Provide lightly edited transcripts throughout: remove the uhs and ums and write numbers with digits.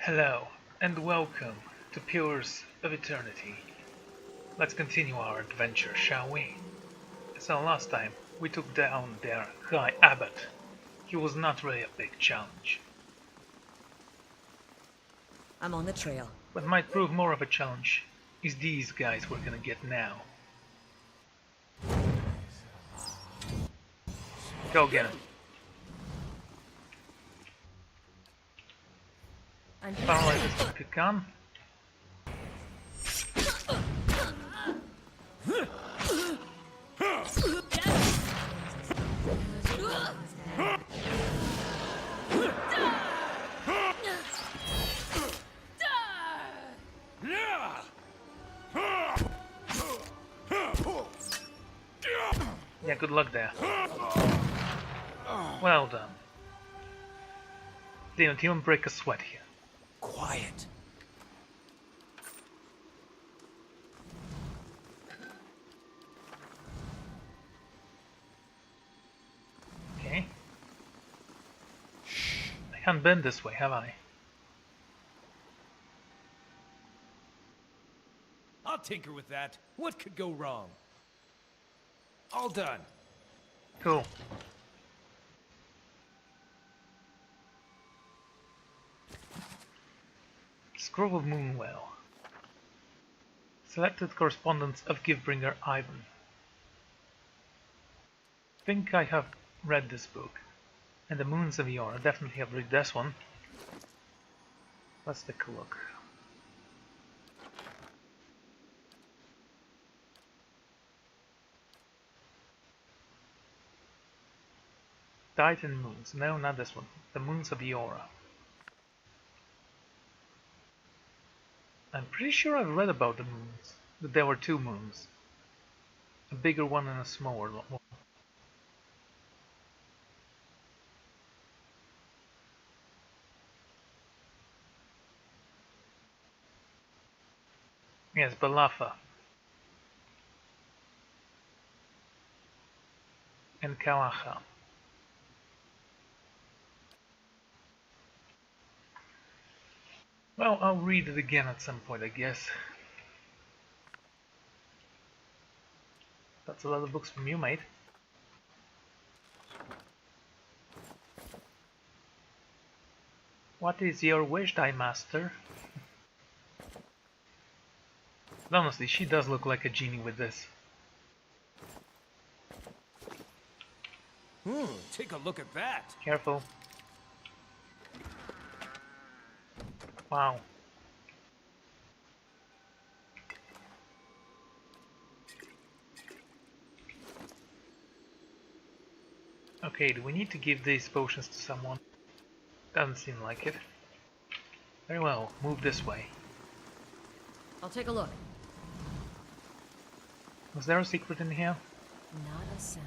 Hello, and welcome to Pures of Eternity. Let's continue our adventure, shall we? So last time, we took down their High Abbot. He was not really a big challenge, I'm on the trail. but might prove more of a challenge is these guys we're gonna get now. Go get him. I'm Paralyze as quick as you can. Yeah, good luck there. Well done. They don't even break a sweat here. Quiet. Okay. I haven't been this way, have I? I'll tinker with that. What could go wrong? All done. Cool. Scroll of Moonwell. Selected correspondence of Givebringer Ivan. Think I have read this book. And the Moons of Yore. I definitely have read this one. Let's take a look. Titan Moons. No, not this one. The Moons of Yora. I'm pretty sure I've read about the moons. That there were two moons. A bigger one and a smaller one. Yes, Balafa. And Kawacha. Well, I'll read it again at some point, I guess. That's a lot of books from you, mate. What is your wish, thy master? But honestly, she does look like a genie with this. Take a look at that. Careful. Wow. Okay, do we need to give these potions to someone? Doesn't seem like it. Very well, move this way. I'll take a look. Was there a secret in here? Not a sound.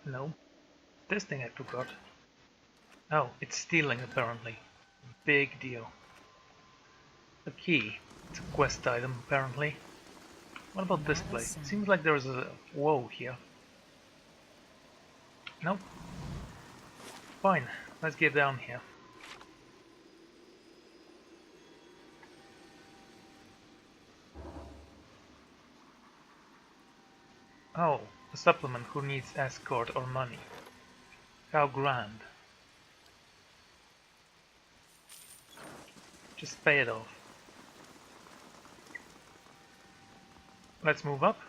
No. This thing I forgot. Oh, it's stealing apparently. Big deal. A key. It's a quest item apparently. What about this place? It seems like there's a whoa here. Nope. Fine, let's get down here. Oh, a supplement who needs escort or money. How grand. Just pay it off. Let's move up.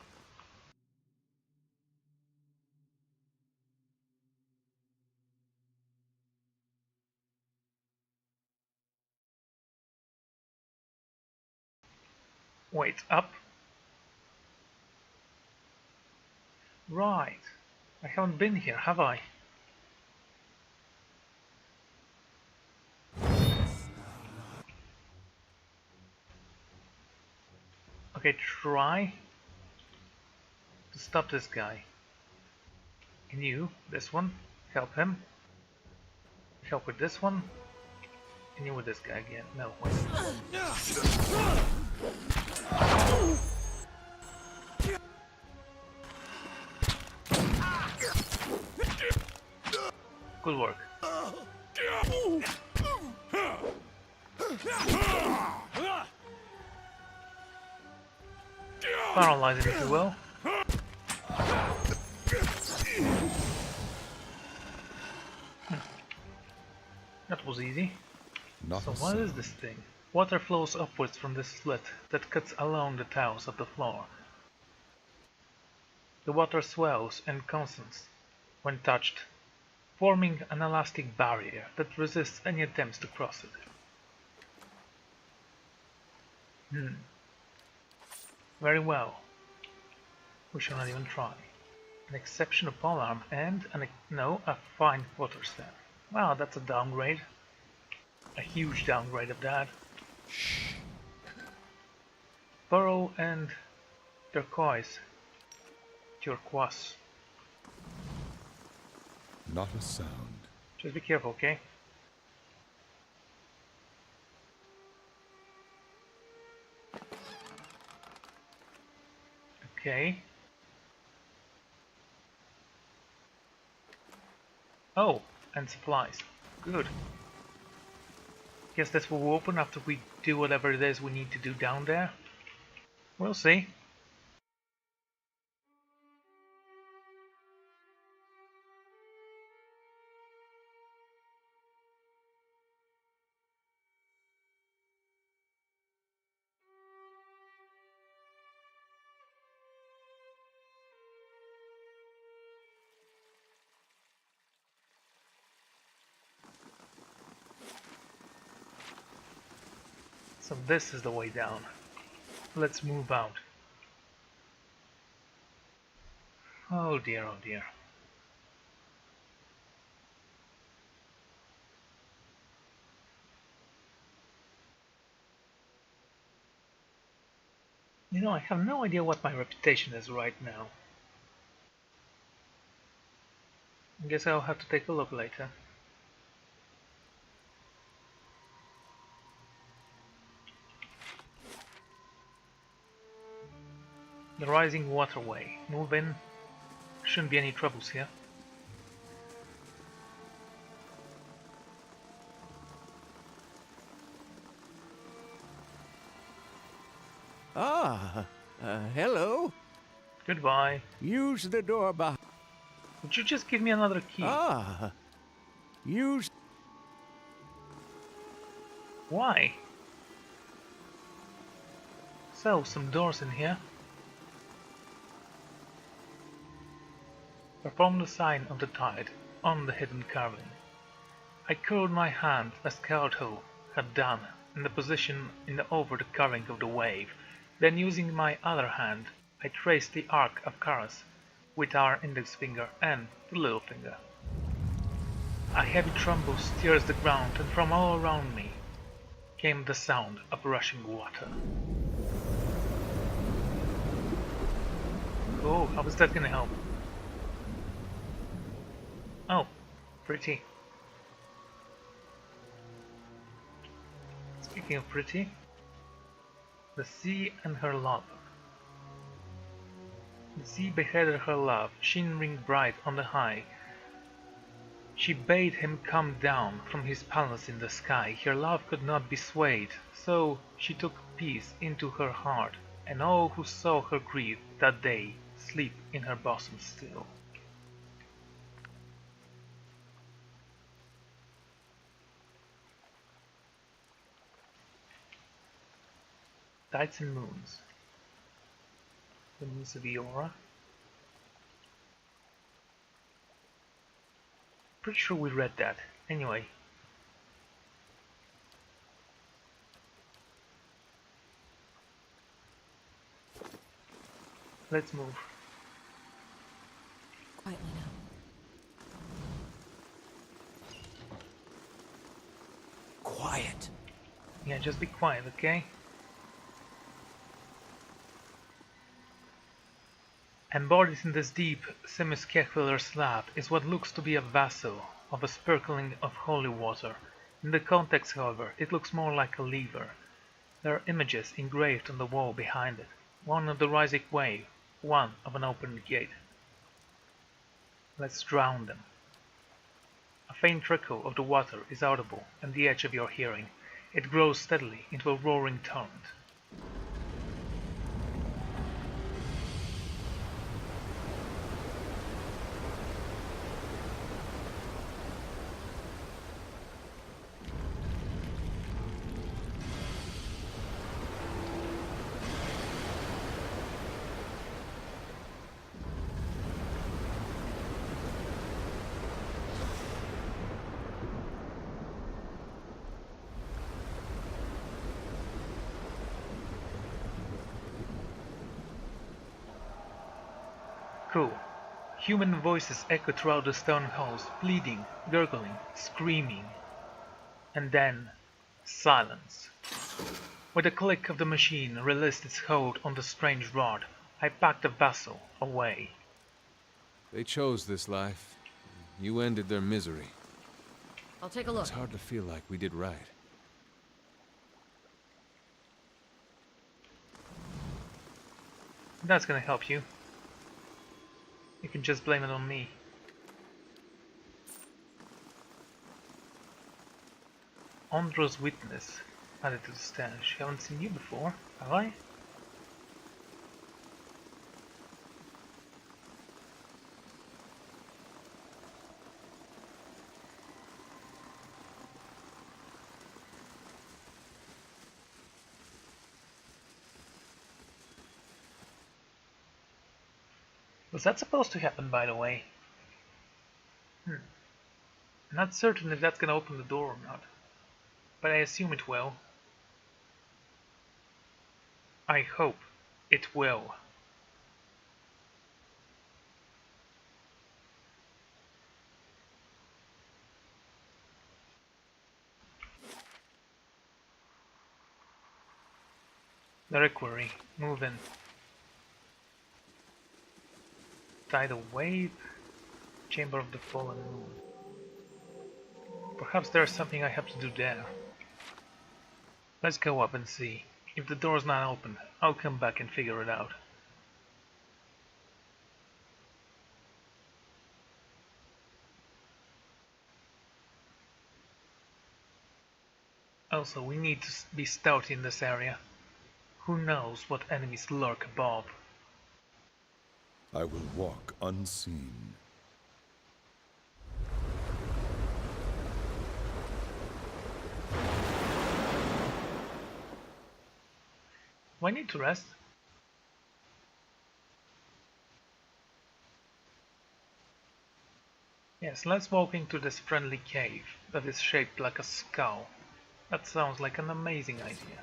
Wait, up? Right. I haven't been here, have I? Okay, try to stop this guy. And you, this one, help him. Help with this one. And you with this guy again. No, wait. Good work. Paralyze it if you will. That was easy. Not So a what is sound. this thing? Water flows upwards from this slit that cuts along the tiles of the floor. The water swells and condenses when touched, forming an elastic barrier that resists any attempts to cross it. Very well. We shall not even try. An exceptional polearm and a fine water step. Wow, that's a downgrade. A huge downgrade of that. Pearl and turquoise. Turquoise. Not a sound. Just be careful, okay? Okay. Oh, and supplies. Good. Guess this will open after we do whatever it is we need to do down there. We'll see. So this is the way down. Let's move out. Oh dear, oh dear. You know, I have no idea what my reputation is right now. I guess I'll have to take a look later. The rising waterway. Move in. Shouldn't be any troubles here. Hello. Goodbye. Use the door behind. Would you just give me another key? Use. Why? So, some doors in here. Perform the sign of the tide on the hidden carving. I curled my hand as Kaoto had done in the position over the carving of the wave. Then using my other hand, I traced the arc of Karas with our index finger and the little finger. A heavy tremble stirs the ground, and from all around me came the sound of rushing water. Oh, how is that gonna help? Oh, pretty. Speaking of pretty, the sea and her love. The sea beheaded her love, shimmering bright on the high. She bade him come down from his palace in the sky. Her love could not be swayed, so she took peace into her heart, and all who saw her grieve that day sleep in her bosom still. Tides and Moons. The Moons of Eora. Pretty sure we read that. Anyway. Let's move. Quietly now. Quiet. Yeah, just be quiet, okay? Embodied in this deep, semicircular slab is what looks to be a vessel of a sparkling of holy water. In the context, however, it looks more like a lever. There are images engraved on the wall behind it, one of the rising wave, one of an open gate. Let's drown them. A faint trickle of the water is audible at the edge of your hearing. It grows steadily into a roaring torrent. Cool. Human voices echo throughout the stone halls, pleading, gurgling, screaming. And then, silence. With the click of the machine released its hold on the strange rod, I packed the vessel away. They chose this life. You ended their misery. I'll take a look. It's hard to feel like we did right. That's gonna help you. You can just blame it on me. Andro's witness added to the stash. Haven't seen you before, have I? Was that supposed to happen, by the way? I'm not certain if that's gonna open the door or not, but I assume it will. I hope it will. The Requery, move in. Tidal wave, Chamber of the Fallen Moon. Perhaps there's something I have to do there. Let's go up and see. If the door's not open, I'll come back and figure it out. Also, we need to be stealthy in this area. Who knows what enemies lurk above? I will walk unseen. Do I need to rest? Yes, let's walk into this friendly cave that is shaped like a skull. That sounds like an amazing idea.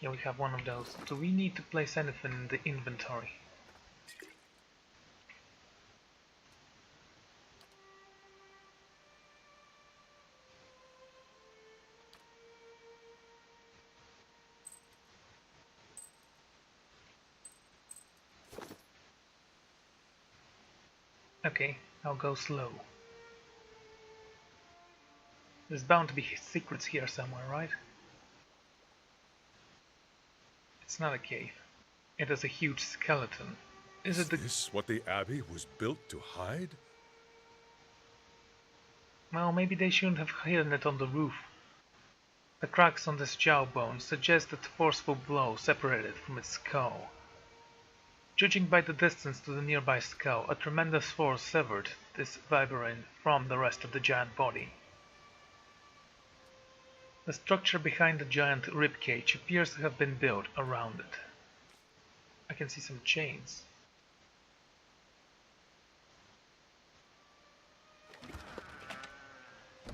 Yeah, we have one of those. Do we need to place anything in the inventory? Okay, I'll go slow. There's bound to be secrets here somewhere, right? It's not a cave. It is a huge skeleton. Is it the... Is this what the Abbey was built to hide? Well, maybe they shouldn't have hidden it on the roof. The cracks on this jawbone suggest that a forceful blow separated it from its skull. Judging by the distance to the nearby skull, a tremendous force severed this vibrant from the rest of the giant body. The structure behind the giant ribcage appears to have been built around it. I can see some chains.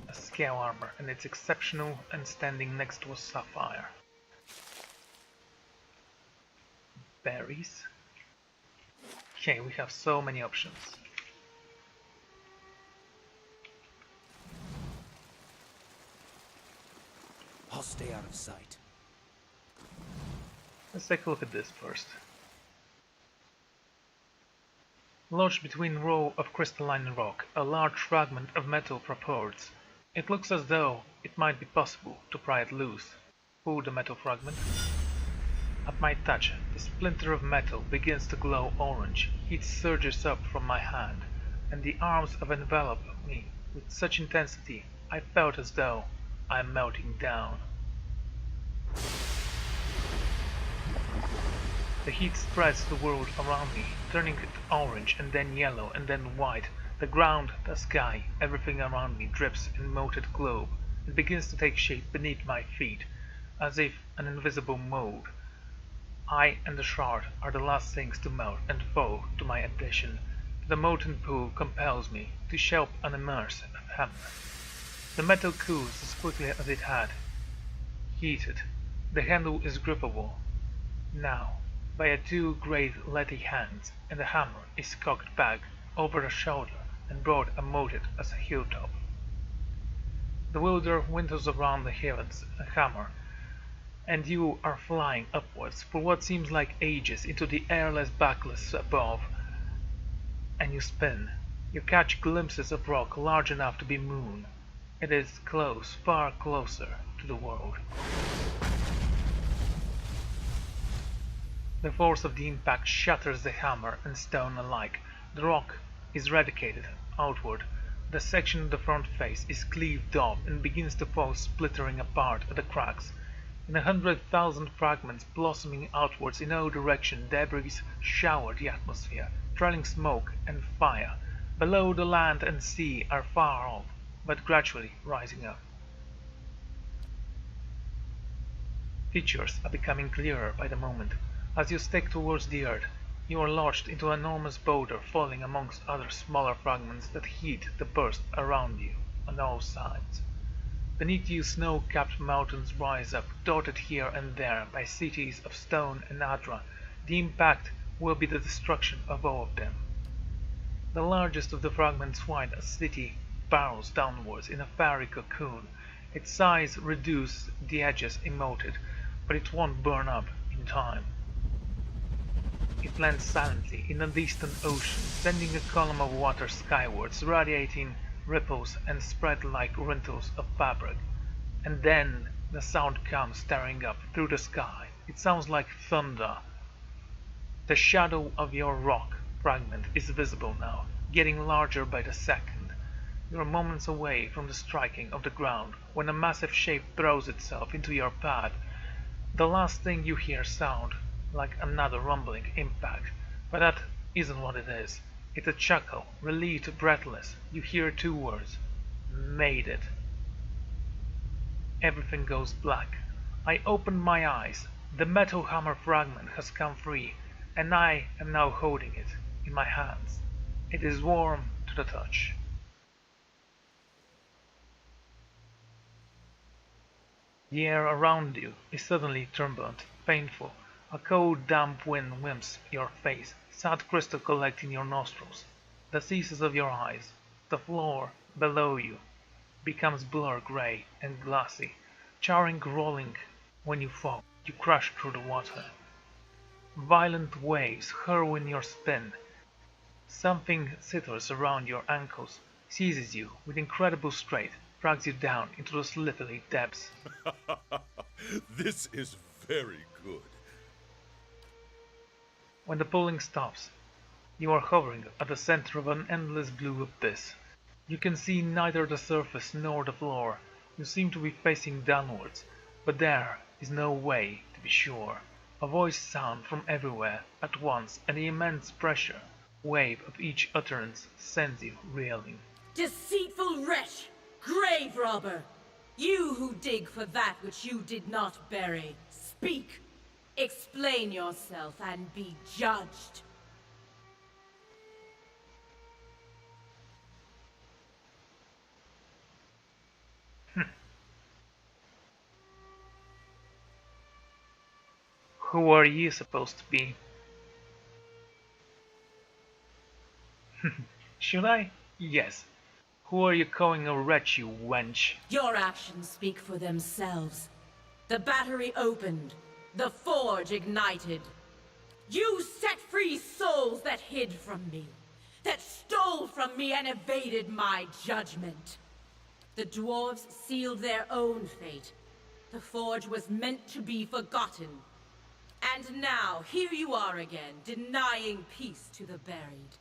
A scale armor, and it's exceptional and standing next to a sapphire. Berries. Okay, we have so many options. I'll stay out of sight. Let's take a look at this first. Lodged between row of crystalline rock, a large fragment of metal purports. It looks as though it might be possible to pry it loose. Pull the metal fragment. At my touch, the splinter of metal begins to glow orange. Heat surges up from my hand, and the arms have enveloped me with such intensity I felt as though I'm melting down. The heat spreads the world around me, turning it orange and then yellow and then white. The ground, the sky, everything around me drips in melted globe. It begins to take shape beneath my feet, as if an invisible mold. I and the shard are the last things to melt and fall to my addition. The molten pool compels me to shelp an immersive hammer. The metal cools as quickly as it had heated. The handle is grippable now by two great leady hands, and the hammer is cocked back over the shoulder and broad and molded as a hilltop. The wielder winters around the heavens a hammer, and you are flying upwards for what seems like ages into the airless backless above, and you spin. You catch glimpses of rock large enough to be moon. It is close, far closer to the world. The force of the impact shatters the hammer and stone alike. The rock is eradicated outward. The section of the front face is cleaved off and begins to fall splittering apart at the cracks. In 100,000 fragments blossoming outwards in all directions, debris shower the atmosphere, trailing smoke and fire. Below, the land and sea are far off, but gradually rising up. Features are becoming clearer by the moment. As you stick towards the earth, you are launched into an enormous boulder falling amongst other smaller fragments that heat the burst around you on all sides. Beneath you snow-capped mountains rise up, dotted here and there by cities of stone and adra. The impact will be the destruction of all of them. The largest of the fragments find a city barrels downwards in a fiery cocoon. Its size reduced, the edges emoted, but it won't burn up in time. It lands silently in a distant ocean, sending a column of water skywards, radiating ripples and spread like wrinkles of fabric. And then the sound comes tearing up through the sky. It sounds like thunder. The shadow of your rock fragment is visible now, getting larger by the second. You are moments away from the striking of the ground when a massive shape throws itself into your path. The last thing you hear sound like another rumbling impact, but that isn't what it is. It's a chuckle, relieved, breathless. You hear two words. Made it. Everything goes black. I open my eyes. The metal hammer fragment has come free, and I am now holding it in my hands. It is warm to the touch. The air around you is suddenly turbulent, painful. A cold, damp wind whims your face, sad crystal collect in your nostrils. The creases of your eyes, the floor below you, becomes blur gray and glassy, jarring, rolling. When you fall, you crash through the water. Violent waves hurl in your spin. Something sitters around your ankles, seizes you with incredible strength, drags you down into the slithery depths. This is very good. When the pulling stops, you are hovering at the center of an endless blue abyss. You can see neither the surface nor the floor. You seem to be facing downwards, but there is no way to be sure. A voice sounds from everywhere at once, and the immense pressure wave of each utterance sends you reeling. Deceitful wretch! Grave robber! You who dig for that which you did not bury, speak! Explain yourself and be judged. Who are you supposed to be? Should I? Yes. Who are you calling a wretch, you wench? Your actions speak for themselves. The battery opened. The forge ignited. You set free souls that hid from me, that stole from me and evaded my judgment. The dwarves sealed their own fate. The forge was meant to be forgotten. And now, here you are again, denying peace to the buried.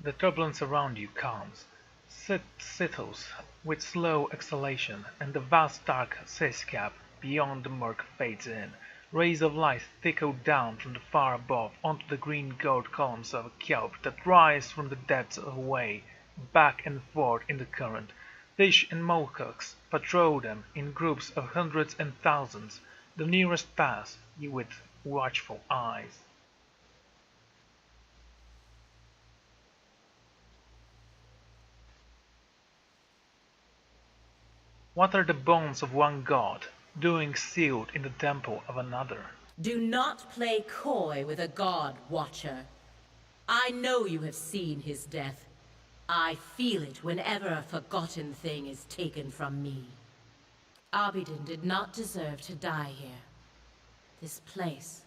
The turbulence around you calms. Settles with slow exhalation, and the vast dark seascape beyond the murk fades in. Rays of light trickle down from the far above onto the green gold columns of a kelp that rise from the depths away, back and forth in the current. Fish and mollusks patrol them in groups of hundreds and thousands. The nearest pass you with watchful eyes. What are the bones of one god doing sealed in the temple of another? Do not play coy with a god, Watcher. I know you have seen his death. I feel it whenever a forgotten thing is taken from me. Abidin did not deserve to die here. This place,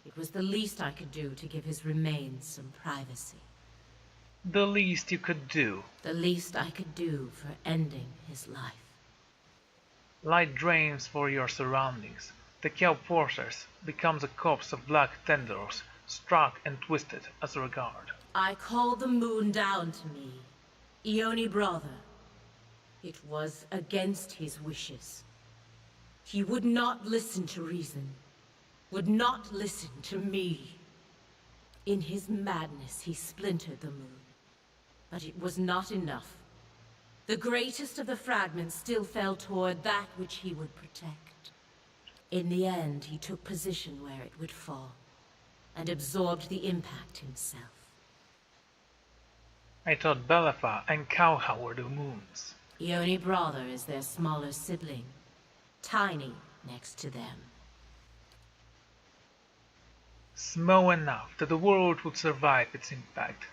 it was the least I could do to give his remains some privacy. The least you could do. The least I could do for ending his life. Light drains for your surroundings. The kelp fortress becomes a corpse of black tendrils, struck and twisted as a regard. I called the moon down to me. Ioni brother. It was against his wishes. He would not listen to reason. Would not listen to me. In his madness he splintered the moon. But it was not enough. The greatest of the fragments still fell toward that which he would protect. In the end, he took position where it would fall, and absorbed the impact himself. I thought Belefa and Kauha were the moons. Ioni brother is their smaller sibling, tiny next to them. Small enough that the world would survive its impact.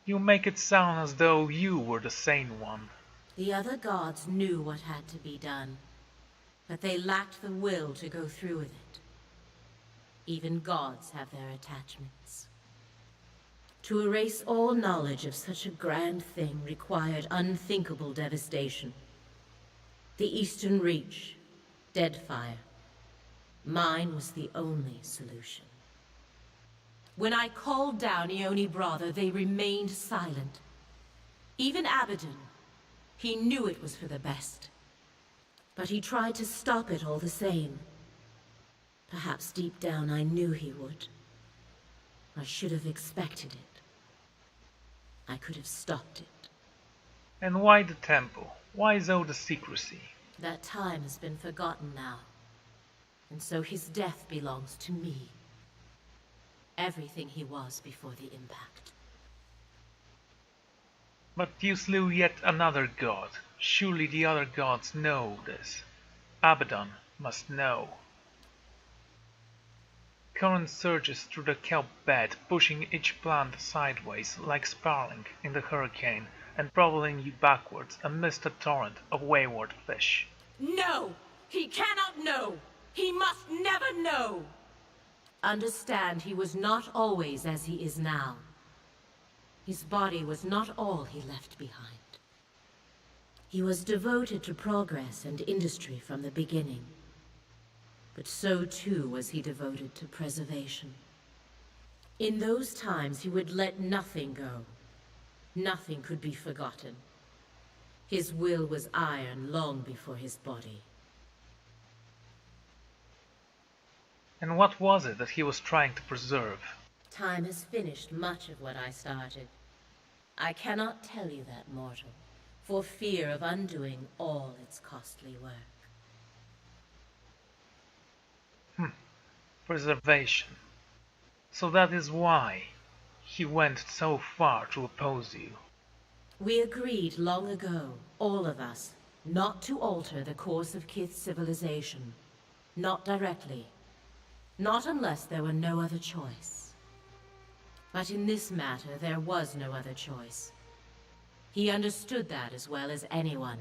You make it sound as though you were the sane one. The other gods knew what had to be done, but they lacked the will to go through with it. Even gods have their attachments. To erase all knowledge of such a grand thing required unthinkable devastation. The Eastern Reach, Deadfire. Mine was the only solution. When I called down Ioni brother, they remained silent. Even Abaddon, he knew it was for the best. But he tried to stop it all the same. Perhaps deep down I knew he would. I should have expected it. I could have stopped it. And why the temple? Why is all the secrecy? That time has been forgotten now. And so his death belongs to me. Everything he was before the impact. But you slew yet another god. Surely the other gods know this. Abaddon must know. Current surges through the kelp bed, pushing each plant sideways like sparling in the hurricane, and propelling you backwards amidst a torrent of wayward fish. No! He cannot know! He must never know! Understand, he was not always as he is now. His body was not all he left behind. He was devoted to progress and industry from the beginning. But so too was he devoted to preservation. In those times he would let nothing go. Nothing could be forgotten. His will was iron long before his body. And what was it that he was trying to preserve? Time has finished much of what I started. I cannot tell you that, mortal, for fear of undoing all its costly work. Preservation. So that is why he went so far to oppose you. We agreed long ago, all of us, not to alter the course of Kith's civilization. Not directly. Not unless there were no other choice. But in this matter, there was no other choice. He understood that as well as anyone.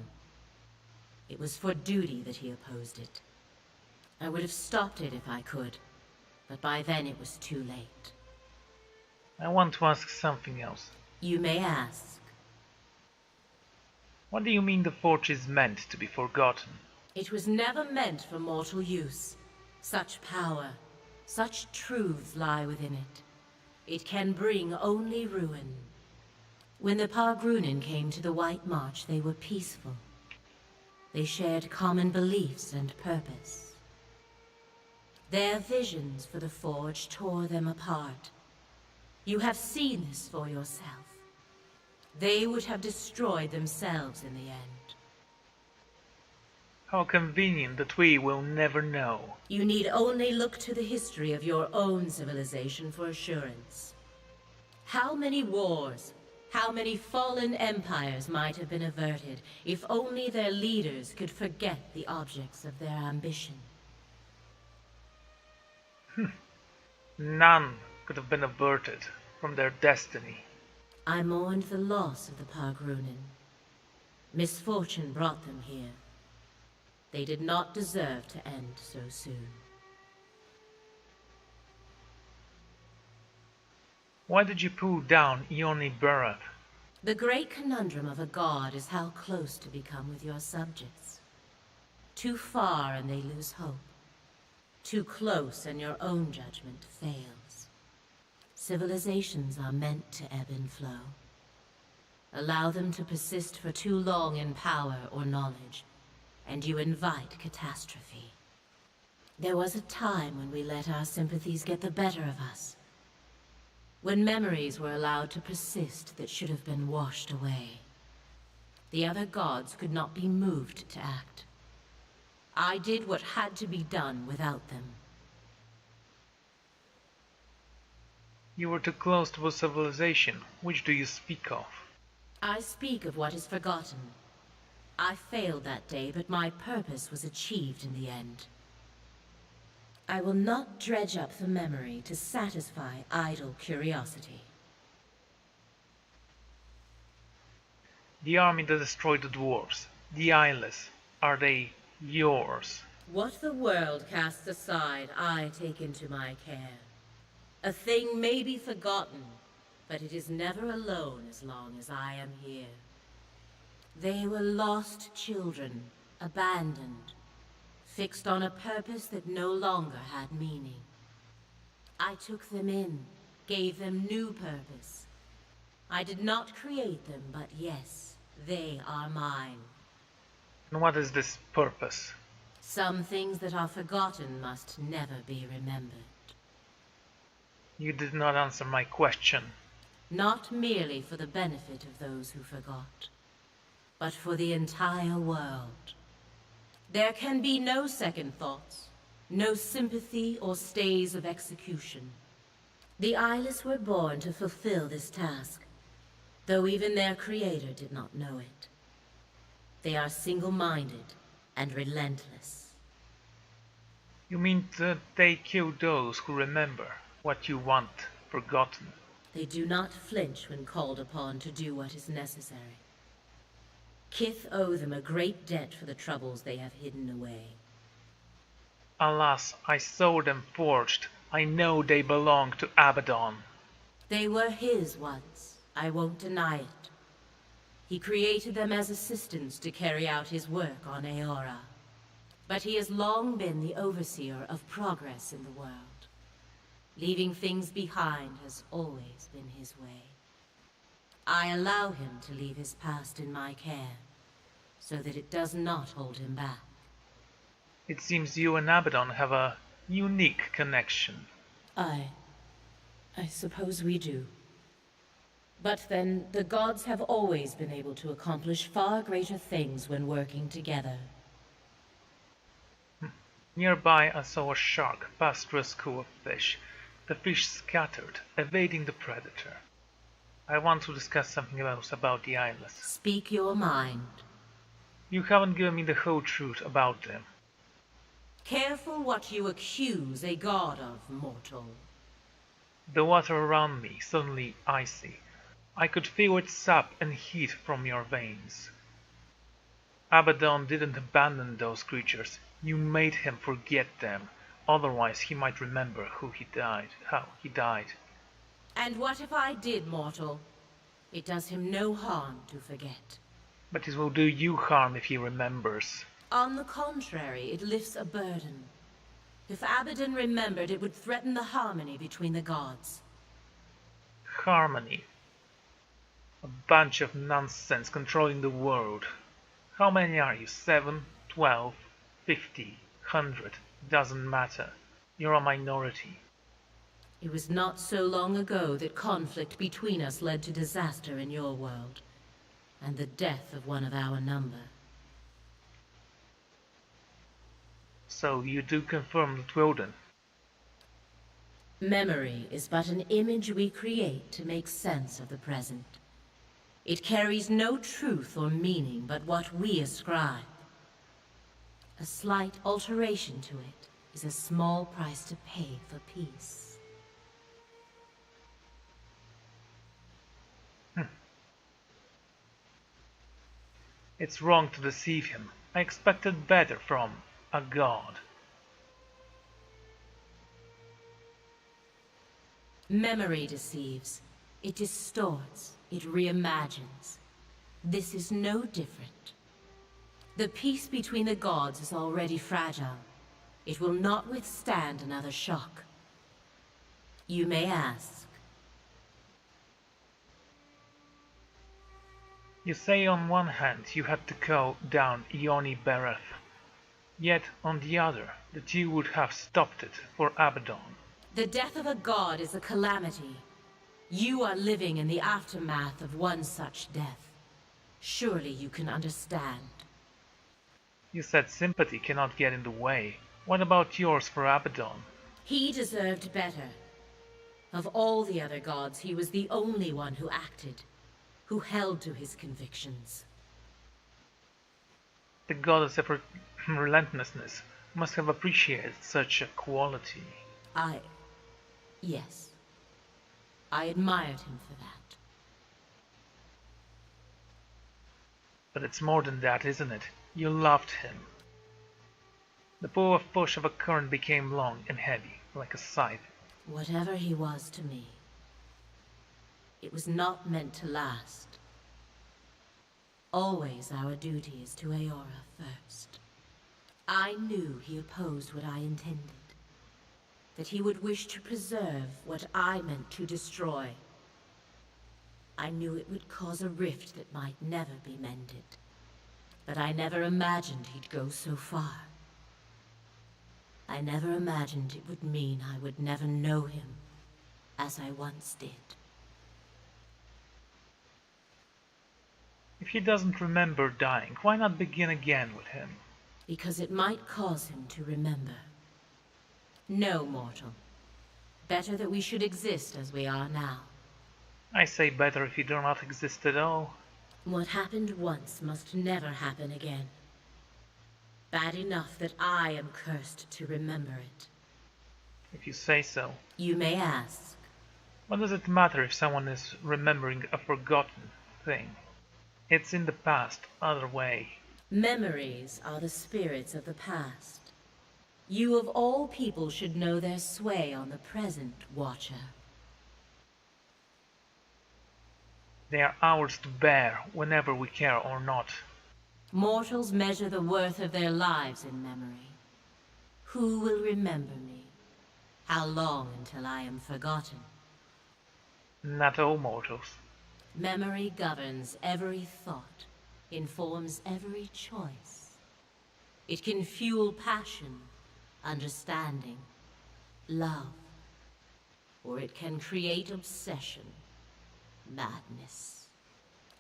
It was for duty that he opposed it. I would have stopped it if I could, but by then it was too late. I want to ask something else. You may ask. What do you mean the forge is meant to be forgotten? It was never meant for mortal use. Such power, Such truths lie within it. It can bring only ruin. When the Pargrunin came to the White March, they were peaceful. They shared common beliefs and purpose. Their visions for the Forge tore them apart. You have seen this for yourself. They would have destroyed themselves in the end. How convenient that we will never know. You need only look to the history of your own civilization for assurance. How many wars, how many fallen empires might have been averted if only their leaders could forget the objects of their ambition? None could have been averted from their destiny. I mourned the loss of the Pargrunin. Misfortune brought them here. They did not deserve to end so soon. Why did you pull down Ioni Barath? The great conundrum of a god is how close to become with your subjects. Too far and they lose hope. Too close and your own judgment fails. Civilizations are meant to ebb and flow. Allow them to persist for too long in power or knowledge, and you invite catastrophe. There was a time when we let our sympathies get the better of us. When memories were allowed to persist that should have been washed away. The other gods could not be moved to act. I did what had to be done without them. You were too close to a civilization. Which do you speak of? I speak of what is forgotten. I failed that day, but my purpose was achieved in the end. I will not dredge up the memory to satisfy idle curiosity. The army that destroyed the dwarves, the Eyeless, are they yours? What the world casts aside, I take into my care. A thing may be forgotten, but it is never alone as long as I am here. They were lost children, abandoned, fixed on a purpose that no longer had meaning. I took them in, gave them new purpose. I did not create them, but yes, they are mine. And what is this purpose? Some things that are forgotten must never be remembered. You did not answer my question. Not merely for the benefit of those who forgot, but for the entire world. There can be no second thoughts, no sympathy or stays of execution. The Eyeless were born to fulfill this task, though even their creator did not know it. They are single-minded and relentless. You mean that they kill those who remember what you want forgotten? They do not flinch when called upon to do what is necessary. Kith owe them a great debt for the troubles they have hidden away. Alas, I saw them forged. I know they belong to Abaddon. They were his once, I won't deny it. He created them as assistants to carry out his work on Eora. But he has long been the overseer of progress in the world. Leaving things behind has always been his way. I allow him to leave his past in my care, so that it does not hold him back. It seems you and Abaddon have a unique connection. I suppose we do. But then, the gods have always been able to accomplish far greater things when working together. Nearby I saw a shark pass through a school of fish. The fish scattered, evading the predator. I want to discuss something else about the Eyeless. Speak your mind. You haven't given me the whole truth about them. Careful what you accuse a god of, mortal. The water around me suddenly icy. I could feel its sap and heat from your veins. Abaddon didn't abandon those creatures. You made him forget them. Otherwise he might remember how he died. And what if I did, mortal? It does him no harm to forget. But it will do you harm if he remembers. On the contrary, it lifts a burden. If Abaddon remembered, it would threaten the harmony between the gods. Harmony. A bunch of nonsense controlling the world. How many are you? 7, 12, 50, 100? Doesn't matter. You're a minority. It was not so long ago that conflict between us led to disaster in your world, and the death of one of our number. So you do confirm that Wilden. Memory is but an image we create to make sense of the present. It carries no truth or meaning but what we ascribe. A slight alteration to it is a small price to pay for peace. It's wrong to deceive him. I expected better from a god. Memory deceives. It distorts. It reimagines. This is no different. The peace between the gods is already fragile. It will not withstand another shock. You may ask. You say on one hand you had to go down Ioni Bereth, yet on the other that you would have stopped it for Abaddon. The death of a god is a calamity. You are living in the aftermath of one such death. Surely you can understand. You said sympathy cannot get in the way. What about yours for Abaddon? He deserved better. Of all the other gods, he was the only one who acted, who held to his convictions. The goddess of relentlessness must have appreciated such a quality. Yes. I admired him for that. But it's more than that, isn't it? You loved him. The push of a current became long and heavy, like a scythe. Whatever he was to me, it was not meant to last. Always our duty is to Eora first. I knew he opposed what I intended. That he would wish to preserve what I meant to destroy. I knew it would cause a rift that might never be mended. But I never imagined he'd go so far. I never imagined it would mean I would never know him, as I once did. If he doesn't remember dying, why not begin again with him? Because it might cause him to remember. No, mortal. Better that we should exist as we are now. I say better if you do not exist at all. What happened once must never happen again. Bad enough that I am cursed to remember it. If you say so. You may ask. What does it matter if someone is remembering a forgotten thing? It's in the past, other way. Memories are the spirits of the past. You of all people should know their sway on the present, Watcher. They are ours to bear, whenever we care or not. Mortals measure the worth of their lives in memory. Who will remember me? How long until I am forgotten? Not all mortals. Memory governs every thought, informs every choice. It can fuel passion, understanding, love, or it can create obsession, madness.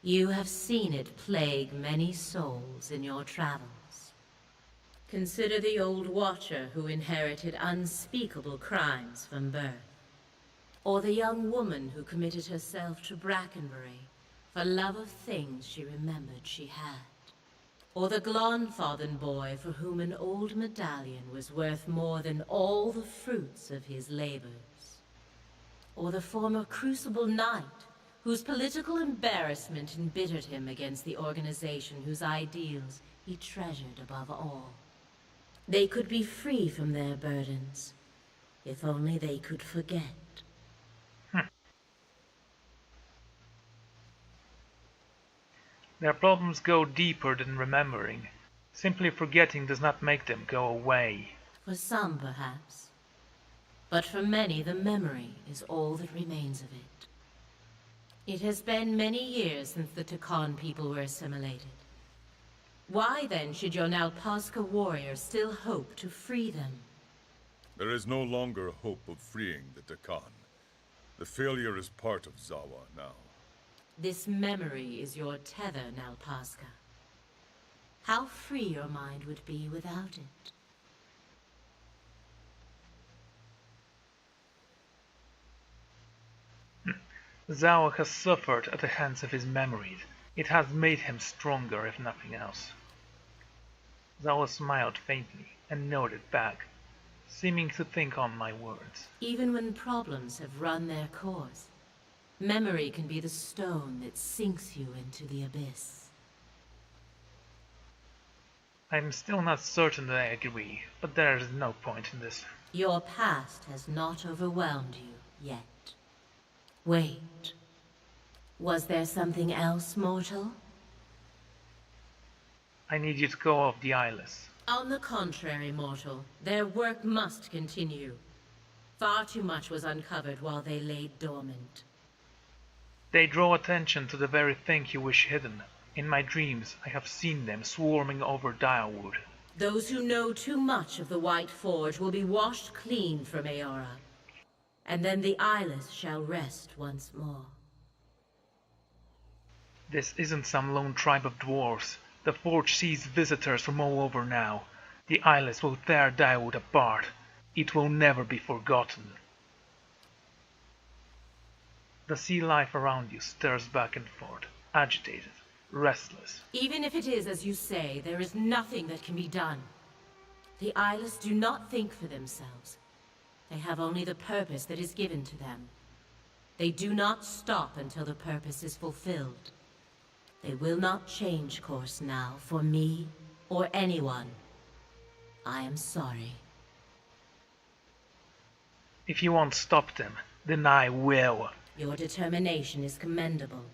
You have seen it plague many souls in your travels. Consider the old Watcher who inherited unspeakable crimes from birth, or the young woman who committed herself to Brackenbury for love of things she remembered she had. Or the Glonfathen boy for whom an old medallion was worth more than all the fruits of his labors. Or the former Crucible Knight, whose political embarrassment embittered him against the organization whose ideals he treasured above all. They could be free from their burdens, if only they could forget. Their problems go deeper than remembering. Simply forgetting does not make them go away. For some, perhaps. But for many, the memory is all that remains of it. It has been many years since the Takan people were assimilated. Why then should your Nalpazka warriors still hope to free them? There is no longer hope of freeing the Takan. The failure is part of Zawa now. This memory is your tether, Nalpazka. How free your mind would be without it. Zhao has suffered at the hands of his memories. It has made him stronger, if nothing else. Zhao smiled faintly and nodded back, seeming to think on my words. Even when problems have run their course, memory can be the stone that sinks you into the abyss. I'm still not certain that I agree, but there is no point in this. Your past has not overwhelmed you yet. Wait. Was there something else, mortal? I need you to go off the Yliel. On the contrary, mortal. Their work must continue. Far too much was uncovered while they lay dormant. They draw attention to the very thing you wish hidden. In my dreams, I have seen them swarming over Direwood. Those who know too much of the White Forge will be washed clean from Eora. And then the Yliel shall rest once more. This isn't some lone tribe of dwarves. The Forge sees visitors from all over now. The Yliel will tear Direwood apart. It will never be forgotten. The sea life around you stirs back and forth, agitated, restless. Even if it is as you say, there is nothing that can be done. The Yliel do not think for themselves. They have only the purpose that is given to them. They do not stop until the purpose is fulfilled. They will not change course now for me or anyone. I am sorry. If you won't stop them, then I will. Your determination is commendable.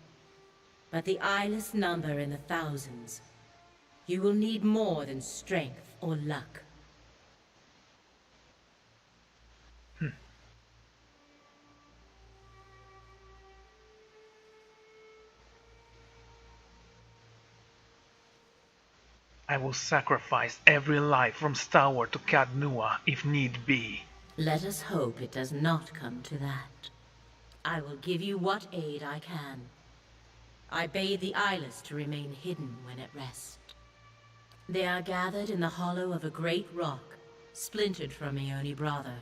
But the Yliel number in the thousands. You will need more than strength or luck. I will sacrifice every life from Starward to Cadnua if need be. Let us hope it does not come to that. I will give you what aid I can. I bade the Yliel to remain hidden when at rest. They are gathered in the hollow of a great rock, splintered from Ioni Brother.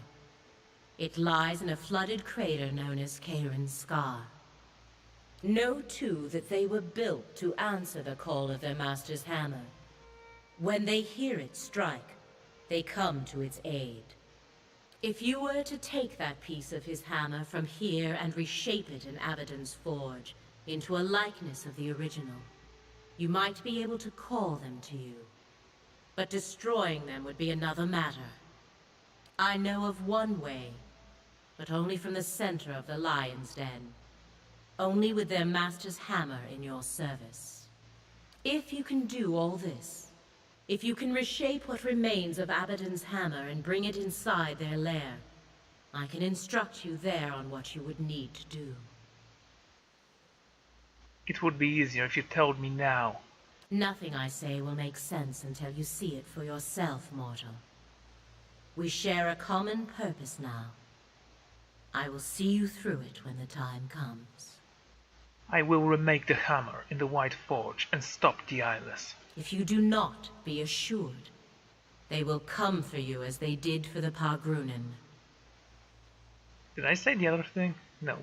It lies in a flooded crater known as Kairin's Scar. Know too that they were built to answer the call of their master's hammer. When they hear it strike, they come to its aid. If you were to take that piece of his hammer from here and reshape it in Abaddon's forge into a likeness of the original, you might be able to call them to you. But destroying them would be another matter. I know of one way, but only from the center of the Lion's Den. Only with their master's hammer in your service. If you can do all this, if you can reshape what remains of Abaddon's hammer and bring it inside their lair, I can instruct you there on what you would need to do. It would be easier if you told me now. Nothing I say will make sense until you see it for yourself, mortal. We share a common purpose now. I will see you through it when the time comes. I will remake the hammer in the White Forge and stop the Yliel. If you do not, be assured, they will come for you as they did for the Pargrunen. Did I say the other thing? No.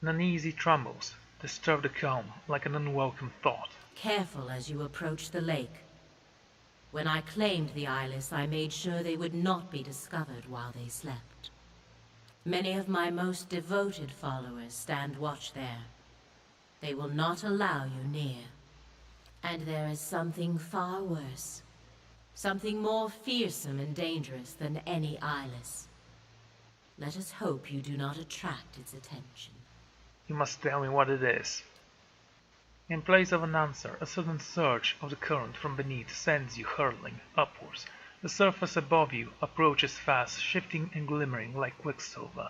An uneasy trembles disturbed the calm like an unwelcome thought. Careful as you approach the lake. When I claimed the Yliel, I made sure they would not be discovered while they slept. Many of my most devoted followers stand watch there. They will not allow you near. And there is something far worse. Something more fearsome and dangerous than any Yliel. Let us hope you do not attract its attention. You must tell me what it is. In place of an answer, a sudden surge of the current from beneath sends you hurtling upwards, The surface above you approaches fast, shifting and glimmering like quicksilver.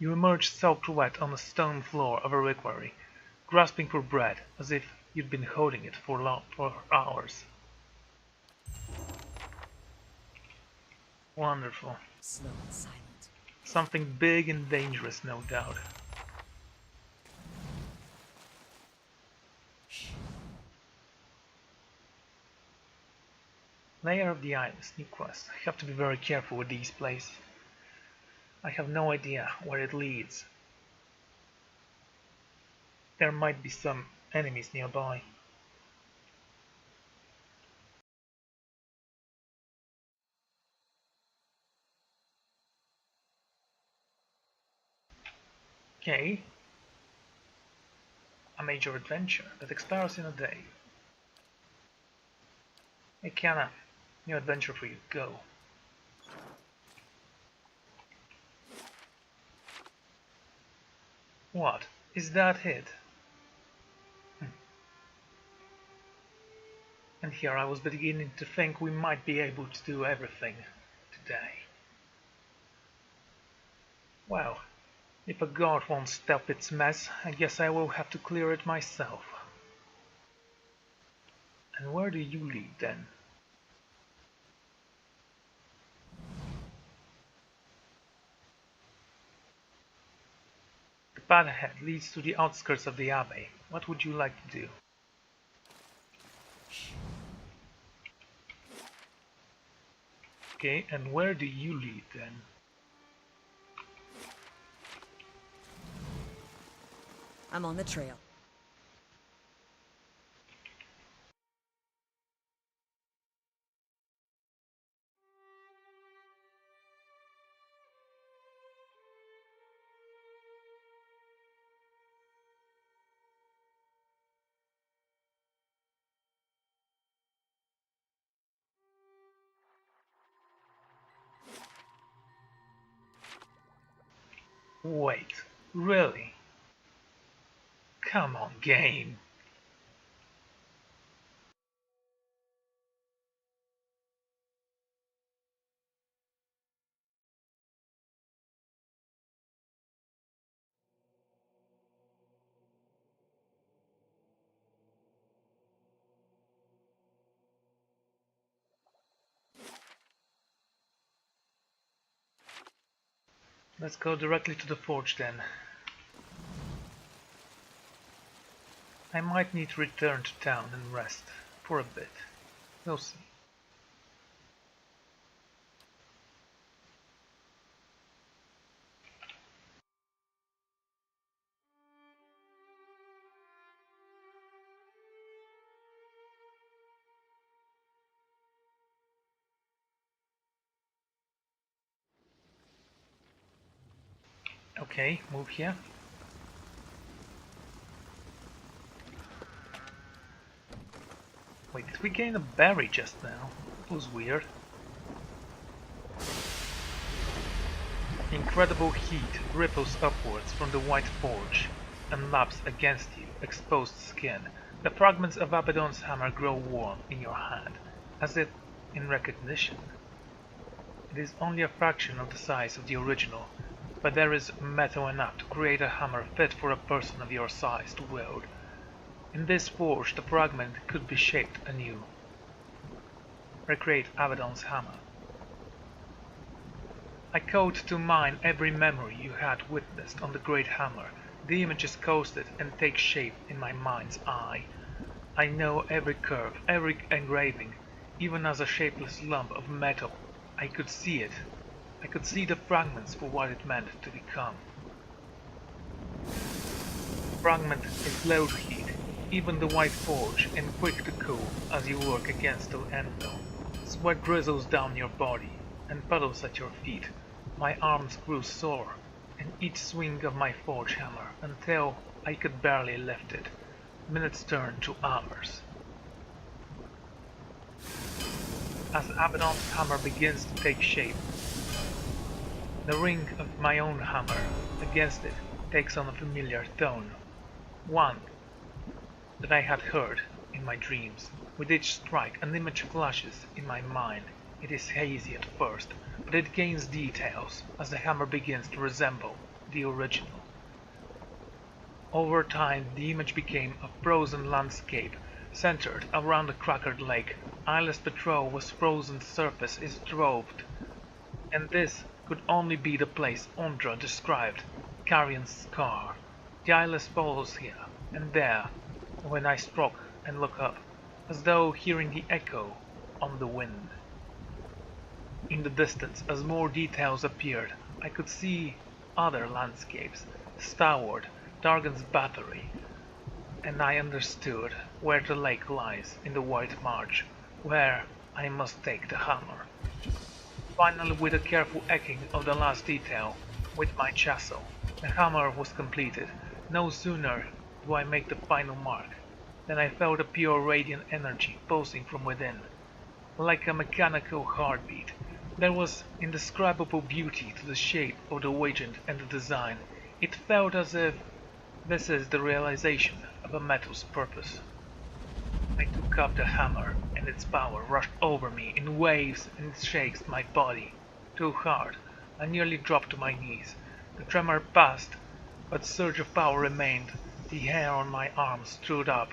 You emerge soaked wet on the stone floor of a reliquary, grasping for breath as if you'd been holding it for hours. Wonderful. Slow and silent. Something big and dangerous, no doubt. Layer of the Iris, new quest. I have to be very careful with these places. I have no idea where it leads. There might be some enemies nearby. Okay. A major adventure that expires in a day. Hey Kiana, new adventure for you, go. What? Is that it? And here I was beginning to think we might be able to do everything today. Well, if a god won't stop its mess, I guess I will have to clear it myself. And where do you lead then? The path ahead leads to the outskirts of the abbey. What would you like to do? Okay, and where do you lead then? I'm on the trail. Wait, really? Come on, game. Let's go directly to the forge then. I might need to return to town and rest for a bit. We'll see. Okay, move here. Wait, did we gain a berry just now? It was weird. Incredible heat ripples upwards from the white forge and laps against you, exposed skin. The fragments of Abaddon's hammer grow warm in your hand, as if in recognition. It is only a fraction of the size of the original, but there is metal enough to create a hammer fit for a person of your size to wield. In this forge, the fragment could be shaped anew. Recreate Abaddon's hammer. I called to mind every memory you had witnessed on the great hammer. The images coasted and take shape in my mind's eye. I know every curve, every engraving, even as a shapeless lump of metal. I could see it. I could see the fragments for what it meant to become. Fragment is low to heat, even the white forge, and quick to cool as you work against the anvil. Sweat drizzles down your body and puddles at your feet. My arms grew sore, and each swing of my forge hammer, until I could barely lift it. Minutes turned to hours. As Abaddon's hammer begins to take shape, the ring of my own hammer against it takes on a familiar tone, one that I had heard in my dreams. With each strike, an image flashes in my mind, It is hazy at first, but it gains details as the hammer begins to resemble the original. Over time, the image became a frozen landscape centered around a cratered lake. Yliel's betrothed's frozen surface is dwarfed, and this could only be the place Ondra described, Carrion's scar. The Yliel follows here and there when I stroke and look up, as though hearing the echo on the wind. In the distance, as more details appeared, I could see other landscapes, Starward, Dargan's battery, and I understood where the lake lies in the White March, where I must take the hammer. Finally, with a careful echoing of the last detail with my chisel, the hammer was completed. No sooner do I make the final mark than I felt a pure radiant energy pulsing from within, like a mechanical heartbeat. There was indescribable beauty to the shape of the agent and the design. It felt as if this is the realization of a metal's purpose. I took up the hammer, and its power rushed over me in waves and shakes my body. Too hard, I nearly dropped to my knees. The tremor passed, but surge of power remained. The hair on my arms stood up.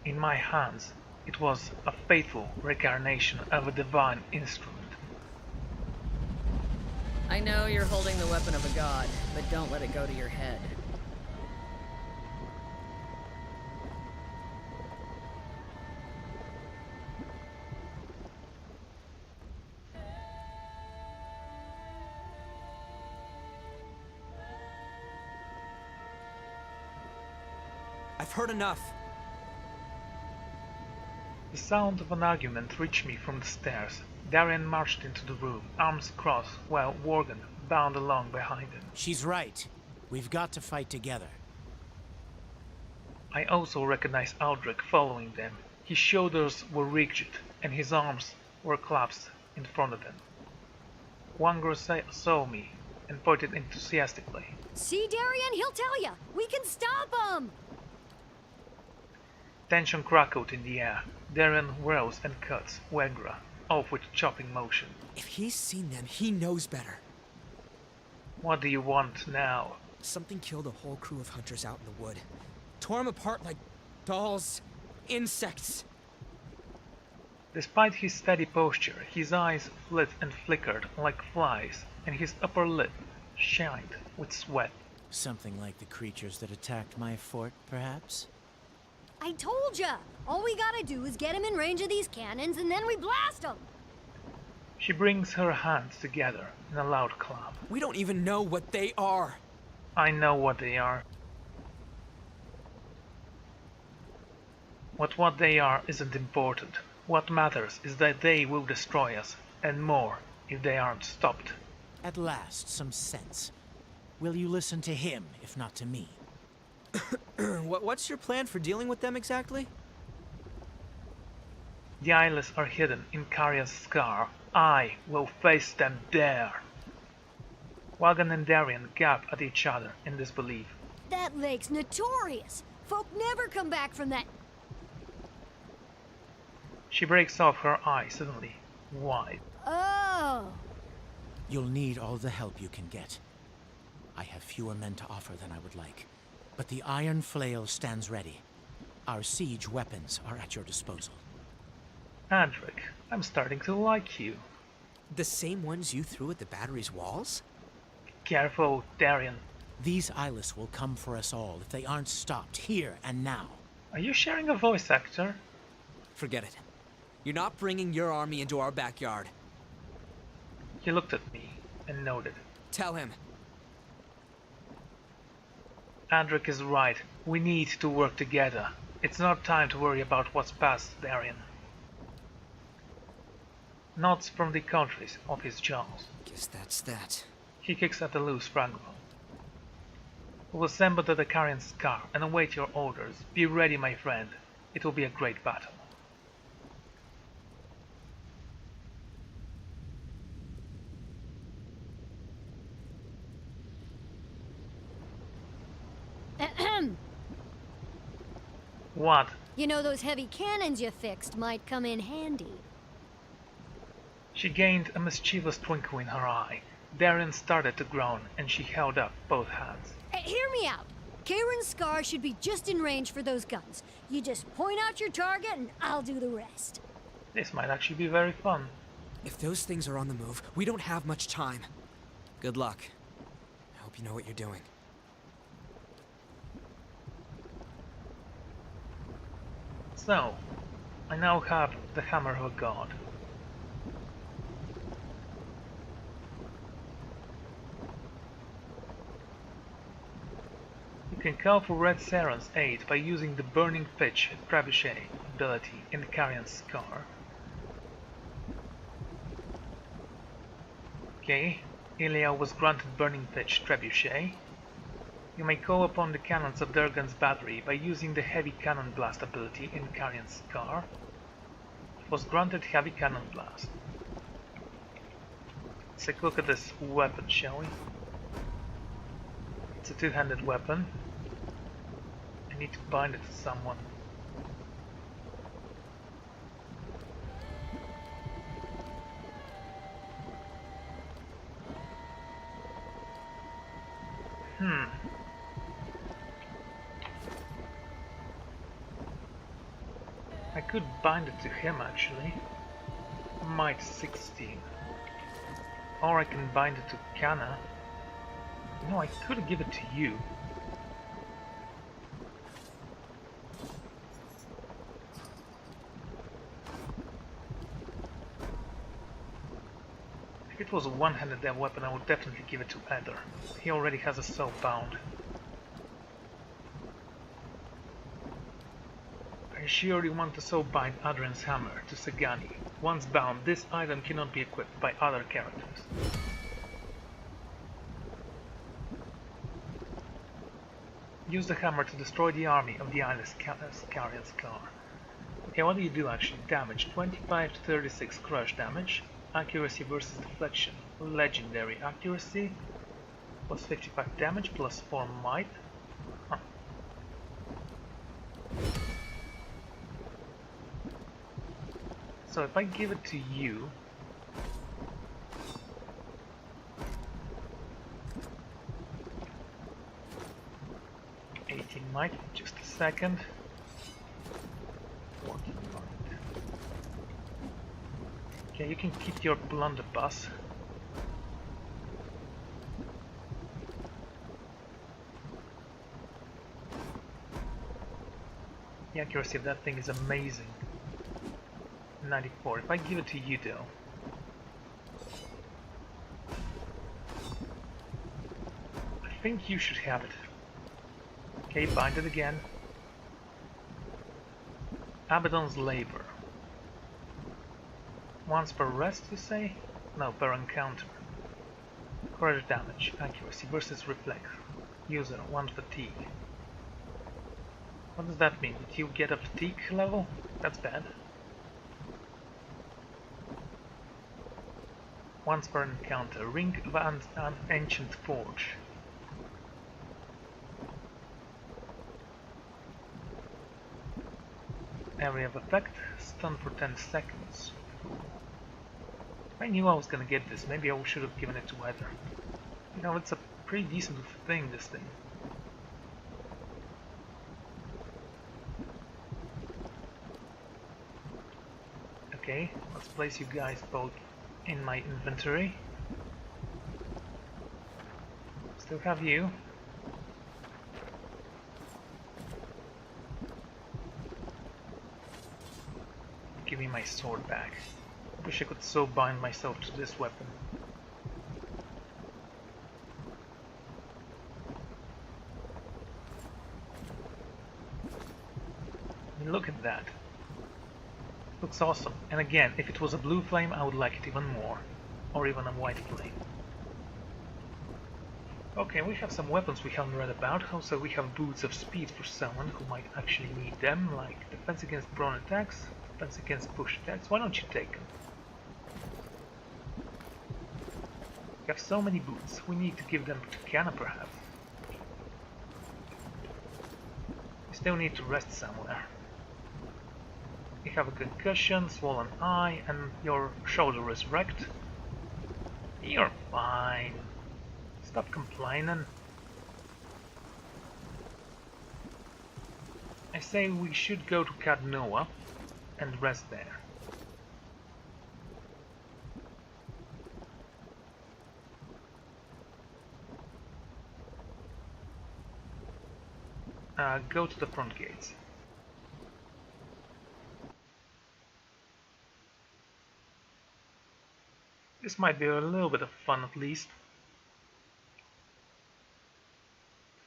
In my hands, it was a faithful reincarnation of a divine instrument. I know you're holding the weapon of a god, but don't let it go to your head. I've heard enough. The sound of an argument reached me from the stairs. Darian marched into the room, arms crossed, while Worgen bound along behind him. She's right. We've got to fight together. I also recognized Aldrich following them. His shoulders were rigid, and his arms were clasped in front of him. Wangor saw me and pointed enthusiastically. See, Darian? He'll tell ya! We can stop him! Tension crackled in the air. Darian whirls and cuts Wegra off with chopping motion. If he's seen them, he knows better. What do you want now? Something killed a whole crew of hunters out in the wood. Tore them apart like dolls, insects. Despite his steady posture, his eyes lit and flickered like flies, and his upper lip shined with sweat. Something like the creatures that attacked my fort, perhaps? I told ya! All we gotta do is get him in range of these cannons and then we blast him! She brings her hands together in a loud clap. We don't even know what they are. I know what they are. What they are isn't important. What matters is that they will destroy us, and more if they aren't stopped. At last, some sense. Will you listen to him, if not to me? What's your plan for dealing with them exactly? The eyelids are hidden in Carrion's scar. I will face them there. Wagon and Darian gap at each other in disbelief. That lake's notorious! Folk never come back from that. She breaks off, her eye suddenly wide. Oh! You'll need all the help you can get. I have fewer men to offer than I would like, but the Iron Flail stands ready. Our siege weapons are at your disposal. Adric, I'm starting to like you. The same ones you threw at the battery's walls? Careful, Darian. These eyeless will come for us all if they aren't stopped here and now. Are you sharing a voice actor? Forget it. You're not bringing your army into our backyard. He looked at me and nodded. Tell him. Adric is right. We need to work together. It's not time to worry about what's past, Darian. Nods from the countries of his jaws. Guess that's that. He kicks at the loose fragment. We'll assemble the Carrion's car and await your orders. Be ready, my friend. It will be a great battle. Ahem. What? You know, those heavy cannons you fixed might come in handy. She gained a mischievous twinkle in her eye. Darien started to groan, and she held up both hands. Hear me out. Karen's Scar should be just in range for those guns. You just point out your target and I'll do the rest. This might actually be very fun. If those things are on the move, we don't have much time. Good luck. I hope you know what you're doing. So, I now have the Hammer of a God. You can call for Red Saren's aid by using the Burning Pitch Trebuchet ability in the Carrion's Scar. Okay, Yliel was granted Burning Pitch Trebuchet. You may call upon the cannons of Durgan's battery by using the Heavy Cannon Blast ability in Carrion's Scar. It was granted Heavy Cannon Blast. Let's take a look at this weapon, shall we? It's a two-handed weapon. I need to bind it to someone. I could bind it to him actually. Might 16. Or I can bind it to Kana. No, I could give it to you. If it was a one-handed weapon, I would definitely give it to Eder. He already has a soul bound. I surely want to so bind Adrian's hammer to Sagani. Once bound, this item cannot be equipped by other characters. Use the hammer to destroy the army of the Eyeless Carrion's Scar. Okay, what do you do actually? Damage 25 to 36 crush damage. Accuracy versus deflection. Legendary accuracy. Plus 55 damage plus 4 might. Huh. So if I give it to you, might, just a second. 14 might. Okay, you can keep your blunderbuss. The accuracy of that thing is amazing. 94. If I give it to you though, I think you should have it. Okay, bind it again. Abaddon's Labor. Once per rest, you say? No, per encounter. Courage damage, accuracy versus reflex. User, 1 fatigue. What does that mean? Did you get a fatigue level? That's bad. Once per encounter. Ring of an Ancient Forge. Area of effect, stun for 10 seconds. I knew I was gonna get this, maybe I should have given it to Eder. You know, it's a pretty decent thing, this thing. Okay, let's place you guys both in my inventory. Still have you. Give me my sword back. Wish I could so bind myself to this weapon. I mean, look at that. Looks awesome. And again, if it was a blue flame, I would like it even more. Or even a white flame. Okay, we have some weapons we haven't read about. Also, we have boots of speed for someone who might actually need them, like defense against prone attacks, defense against push attacks. Why don't you take them? We have so many boots. We need to give them to Kana, perhaps. We still need to rest somewhere. You have a concussion, swollen eye, and your shoulder is wrecked. You're fine. Stop complaining. I say we should go to Cadnoa and rest there. Go to the front gates. This might be a little bit of fun at least.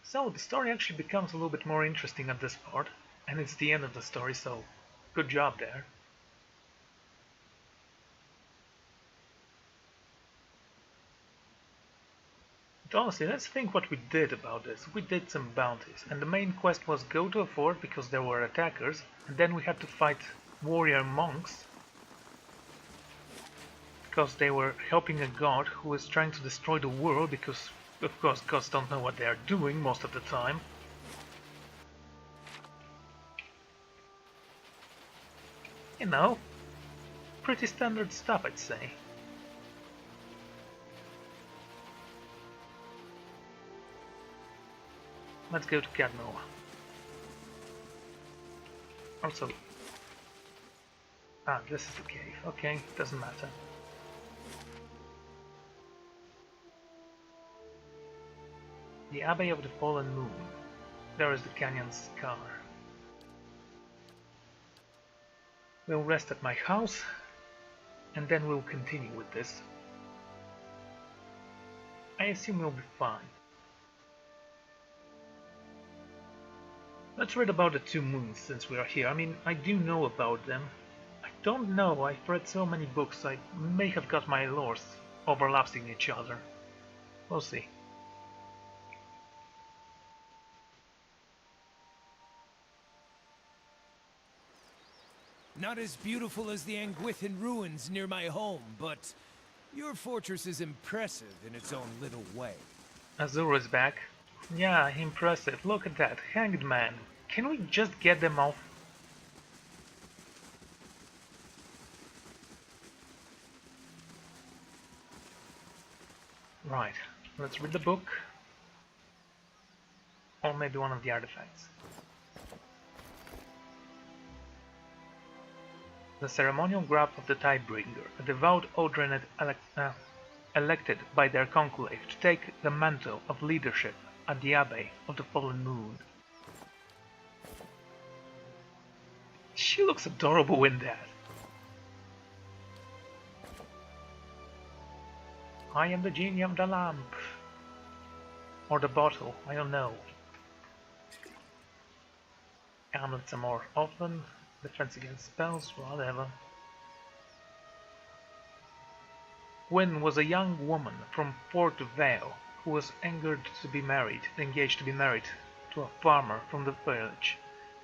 So the story actually becomes a little bit more interesting at this part, and it's the end of the story, so good job there. But honestly, let's think what we did about this. We did some bounties, and the main quest was go to a fort because there were attackers, and then we had to fight warrior monks because they were helping a god who was trying to destroy the world because, of course, gods don't know what they are doing most of the time. You know, pretty standard stuff, I'd say. Let's go to Cadnoa. Also, this is the cave. Okay, doesn't matter. The Abbey of the Fallen Moon. There is the canyon scar. We'll rest at my house, and then we'll continue with this. I assume we'll be fine. Let's read about the two moons since we are here. I mean, I do know about them. I don't know, I've read so many books, I may have got my lores overlapping each other. We'll see. Not as beautiful as the Anguithan ruins near my home, but your fortress is impressive in its own little way. Azura is back. Yeah, impressive. Look at that. Hanged man. Can we just get them off? Right. Let's read the book. Or maybe one of the artifacts. The ceremonial graph of the Tidebringer, a devout Odrenet elected by their conclave to take the mantle of leadership at the Abbey of the Fallen Moon. She looks adorable in that. I am the genie of the lamp. Or the bottle, I don't know. Amulets are more often. Defense against spells, whatever. Gwyn was a young woman from Port Vale who was engaged to be married to a farmer from the village.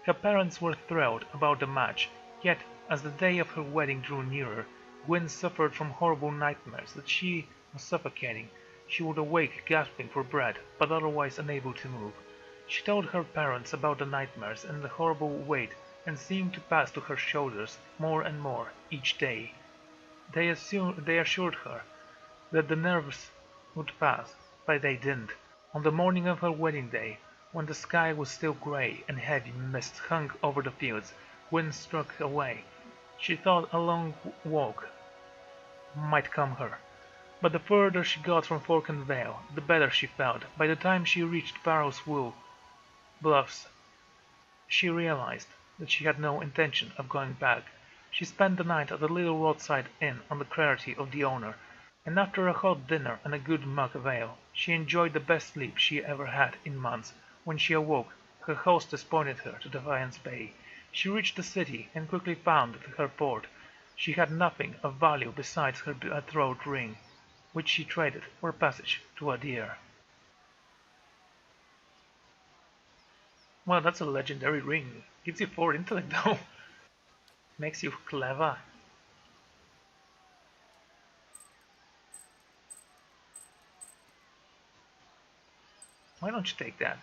Her parents were thrilled about the match, yet as the day of her wedding drew nearer, Gwyn suffered from horrible nightmares that she was suffocating. She would awake gasping for breath, but otherwise unable to move. She told her parents about the nightmares and the horrible weight and seemed to pass to her shoulders more and more each day. They assured her that the nerves would pass, but they didn't. On the morning of her wedding day, when the sky was still grey and heavy mist hung over the fields, Gwyn struck away. She thought a long walk might come her, but the further she got from Forken Vale, the better she felt. By the time she reached Barrow's Wool Bluffs, she realized that she had no intention of going back. She spent the night at a little roadside inn on the clarity of the owner, and after a hot dinner and a good mug of ale, she enjoyed the best sleep she ever had in months. When she awoke, her hostess pointed her to Defiance Bay. She reached the city and quickly found her port. She had nothing of value besides her betrothed ring, which she traded for passage to Adir. Well, that's a legendary ring. Gives you 4 intellect though. Makes you clever. Why don't you take that?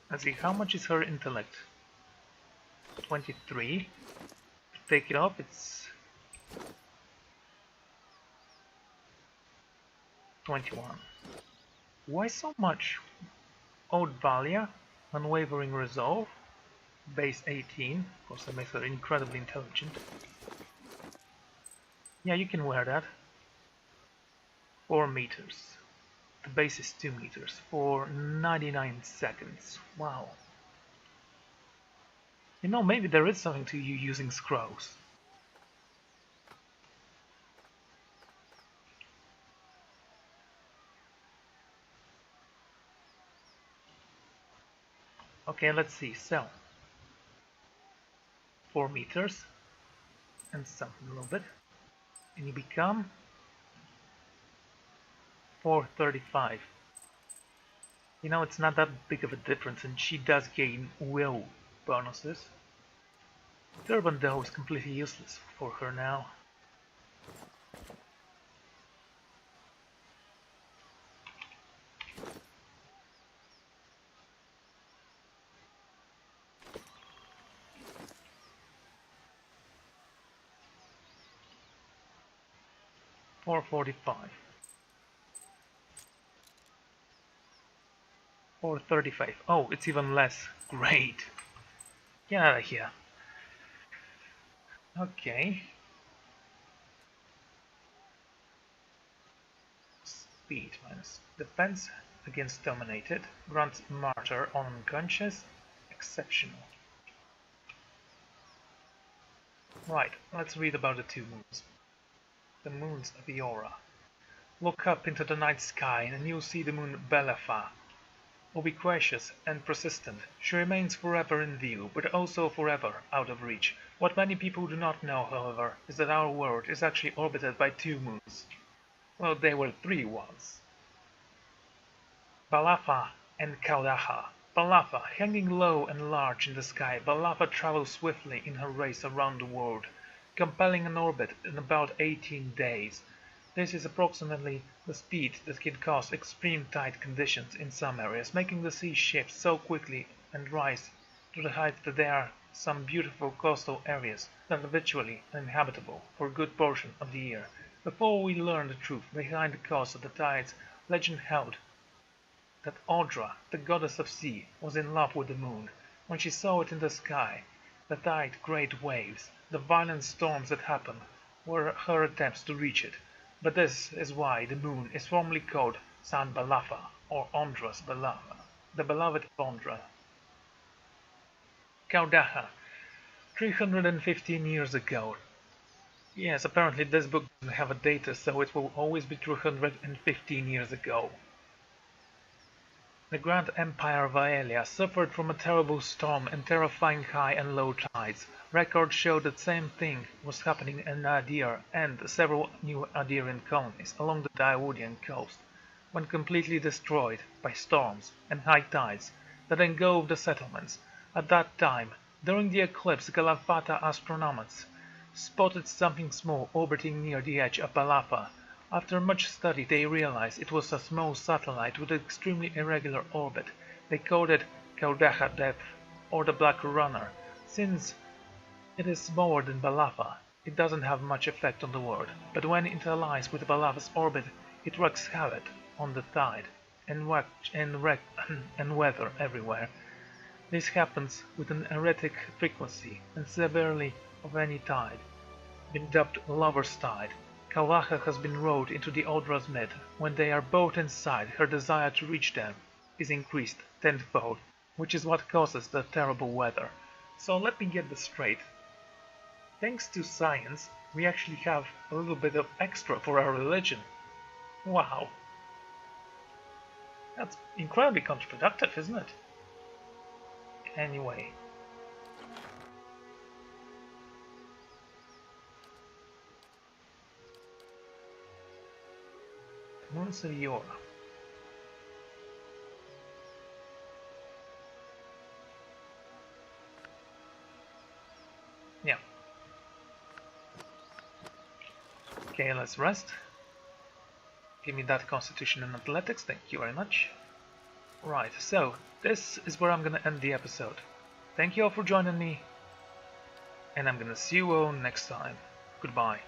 Let's see, how much is her intellect? 23. Take it off, it's 21. Why so much? Old Valia, Unwavering Resolve, base 18, of course that makes her incredibly intelligent. Yeah, you can wear that. 4 meters. The base is 2 meters for 99 seconds. Wow. You know, maybe there is something to you using scrolls. Okay, let's see. So, 4 meters and something a little bit. And you become 435. You know, it's not that big of a difference, and she does gain will bonuses. Turban though is completely useless for her now. $445. 435. Oh, it's even less. Great. Get out of here. Okay. Speed minus defense against dominated. Grants martyr on unconscious. Exceptional. Right, let's read about the 2 moons. The moons of the aura. Look up into the night sky and you'll see the moon Belefa. Will be gracious and persistent. She remains forever in view, but also forever out of reach. What many people do not know, however, is that our world is actually orbited by 2 moons. Well, they were 3 once. Balafa and Kaudaha. Balafa, hanging low and large in the sky, Balafa travels swiftly in her race around the world, compelling an orbit in about 18 days. This is approximately the speed that can cause extreme tide conditions in some areas, making the sea shift so quickly and rise to the height that there are some beautiful coastal areas that are virtually uninhabitable for a good portion of the year. Before we learn the truth behind the cause of the tides, legend held that Audra, the goddess of sea, was in love with the moon. When she saw it in the sky, the tide, great waves, the violent storms that happened, were her attempts to reach it. But this is why the moon is formally called San Balafa, or Ondra's Balafa, the beloved of Ondra. Kaudaha, 315 years ago. Yes, apparently this book doesn't have a data, so it will always be 315 years ago. The Grand Empire of Yliel suffered from a terrible storm and terrifying high and low tides. Records show that same thing was happening in Adir and several new Adirian colonies along the Daewodian coast, when completely destroyed by storms and high tides that engulfed the settlements. At that time, during the eclipse, Galafata astronomers spotted something small orbiting near the edge of Balafa. After much study, they realized it was a small satellite with an extremely irregular orbit. They called it Kaudaha Death, or the Black Runner. Since it is smaller than Balafa, it doesn't have much effect on the world, but when it aligns with Balafa's orbit, it wreaks havoc on the tide and weather everywhere. This happens with an erratic frequency and severely of any tide, been dubbed Lover's Tide. Kaudaha has been rowed into the Audra's mid. When they are both inside, her desire to reach them is increased tenfold, which is what causes the terrible weather. So let me get this straight. Thanks to science, we actually have a little bit of extra for our religion. Wow. That's incredibly counterproductive, isn't it? Anyway. Moons of Yora. Yeah. Okay, let's rest. Give me that constitution and athletics, thank you very much. Right, so this is where I'm gonna end the episode. Thank you all for joining me. and I'm gonna see you all next time. Goodbye.